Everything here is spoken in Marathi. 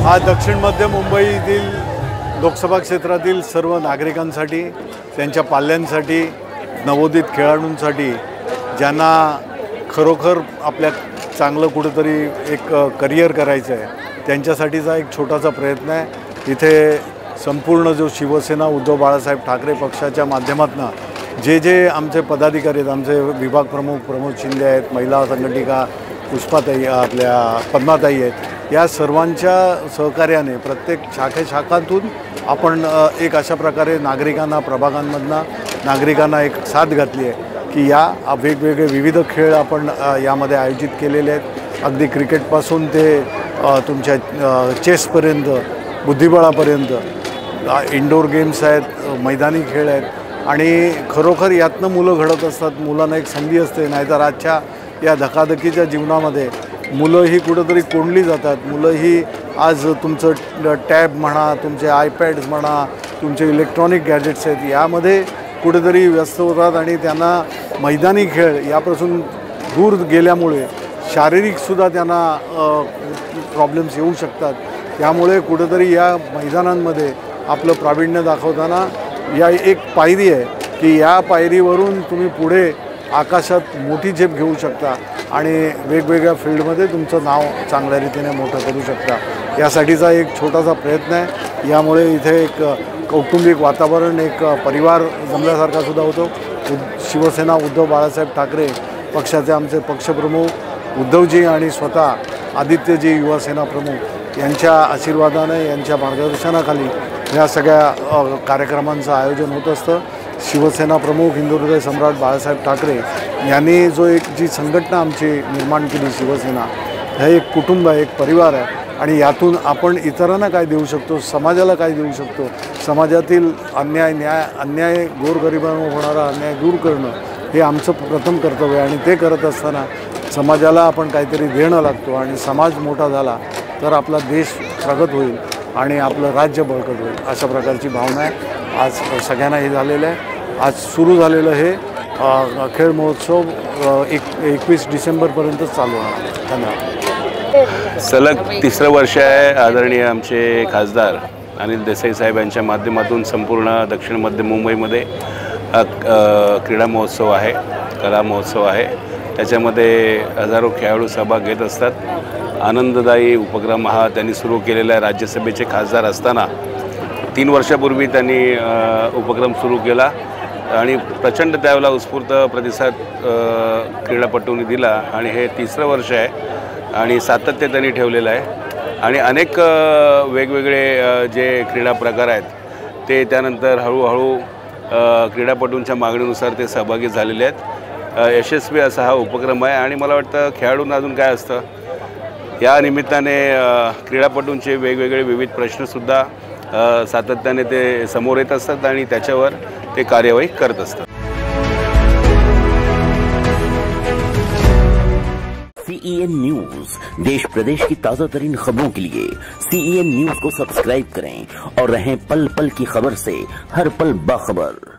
आज दक्षिण मध्य मुंबईतील लोकसभा क्षेत्रातील सर्व नागरिकांसाठी, त्यांच्या पाल्यांसाठी, नवोदित खेळाडूंसाठी, ज्यांना खरोखर आपल्या चांगलं कुठेतरी एक करिअर करायचं आहे, त्यांच्यासाठीचा एक छोटासा प्रयत्न आहे। इथे संपूर्ण जो शिवसेना उद्धव बाळासाहेब ठाकरे पक्षाच्या माध्यमातून जे आमचे पदाधिकारी आहेत, आमचे विभाग प्रमुख प्रमोद शिंदे आहेत, महिला संघटिका पुष्पाताई आपल्या पद्माताई आहेत, या सर्वांच्या सहकार्याने प्रत्येक शाखांतून आपण एक अशा प्रकारे नागरिकांना प्रभागांमधनं नागरिकांना एक साथ घातली आहे की या वेगवेगळे विविध खेळ आपण यामध्ये आयोजित केलेले आहेत। अगदी क्रिकेटपासून ते तुमच्या चेसपर्यंत, बुद्धिबळापर्यंत इंडोर गेम्स आहेत, मैदानी खेळ आहेत आणि खरोखर यातनं मुलं घडत असतात। मुलांना एक संधी असते, नाहीतर आजच्या या धकाधकीच्या जीवनामध्ये मुलं ही कुठेतरी कोंडली जातात। मुलं ही आज तुमचं टॅब म्हणा, तुमचे आयपॅड्स म्हणा, तुमचे इलेक्ट्रॉनिक गॅजेट्स आहेत, यामध्ये कुठेतरी व्यस्त होतात आणि त्यांना मैदानी खेळ यापासून दूर गेल्यामुळे शारीरिकसुद्धा त्यांना प्रॉब्लेम्स येऊ शकतात। त्यामुळे कुठेतरी या मैदानांमध्ये आपलं प्रावीण्य दाखवताना या एक पायरी आहे की या पायरीवरून तुम्ही पुढे आकाशात मोठी झेप घेऊ शकता आणि वेगवेगळ्या फील्डमध्ये तुमचं नाव चांगल्या रीतीने मोठं करू शकता। यासाठीचा एक छोटासा प्रयत्न आहे। यामुळे इथे एक कौटुंबिक वातावरण, एक परिवार जमल्यासारखा सुद्धा होतो। शिवसेना उद्धव बाळासाहेब ठाकरे पक्षाचे आमचे पक्षप्रमुख उद्धवजी आणि स्वतः आदित्यजी युवासेना प्रमुख यांच्या आशीर्वादाने, यांच्या मार्गदर्शनाखाली या सगळ्या कार्यक्रमांचं आयोजन होत असतं। शिवसेना प्रमुख हिंदुहृदय सम्राट बाळासाहेब ठाकरे यांनी जो एक जी संघटना आमची निर्माण केली, शिवसेना हे एक कुटुंब आहे, एक परिवार आहे आणि यातून आपण इतरांना काय देऊ शकतो, समाजाला काय देऊ शकतो, समाजातील अन्याय गोरगरिबांवर होणारा अन्याय दूर करणं हे आमचं प्रथम कर्तव्य आहे आणि ते करत असताना समाजाला आपण काहीतरी देणं लागतो आणि समाज मोठा झाला तर आपला देश प्रगत होईल आणि आपलं राज्य बळकट होईल, अशा प्रकारची भावना आहे। आज सगळ्यांना हे झालेलं आहे। आज सुरू झालेलं हे खेळ महोत्सव 21 डिसेंबरपर्यंत चालू आहे। धन्यवाद। सलग तिसरं वर्ष आहे आदरणीय आमचे खासदार अनिल देसाई साहेब यांच्या माध्यमातून संपूर्ण दक्षिण मध्य मुंबईमध्ये क्रीडा महोत्सव आहे, कला महोत्सव आहे। त्याच्यामध्ये हजारो खेळाडू सहभाग घेत असतात। आनंददायी उपक्रम हा त्यांनी सुरू केलेला आहे। राज्यसभेचे खासदार असताना 3 वर्षापूर्वी त्यांनी उपक्रम सुरू केला आणि प्रचंड त्यावेळेला उत्स्फूर्त प्रतिसाद क्रीडापटूंनी दिला आणि हे तिसरं वर्ष आहे आणि सातत्य त्यांनी ठेवलेलं आहे आणि अनेक वेगवेगळे जे क्रीडा प्रकार आहेत ते त्यानंतर हळूहळू क्रीडापटूंच्या मागणीनुसार ते सहभागी झालेले आहेत। यशस्वी असा हा उपक्रम आहे आणि मला वाटतं खेळाडूंना अजून काय असतं, या निमित्ताने क्रीडापटूंचे वेगवेगळे विविध प्रश्नसुद्धा सातत्याने ते समोर येत असतात आणि त्याच्यावर ते कार्यवाही करत असतात। CEN न्यूज, देश प्रदेश की ताज़ा तरीन खबरों के लिए CEN न्यूज को सब्सक्राइब करें और रहें पल पल की खबर से हर पल बाखबर।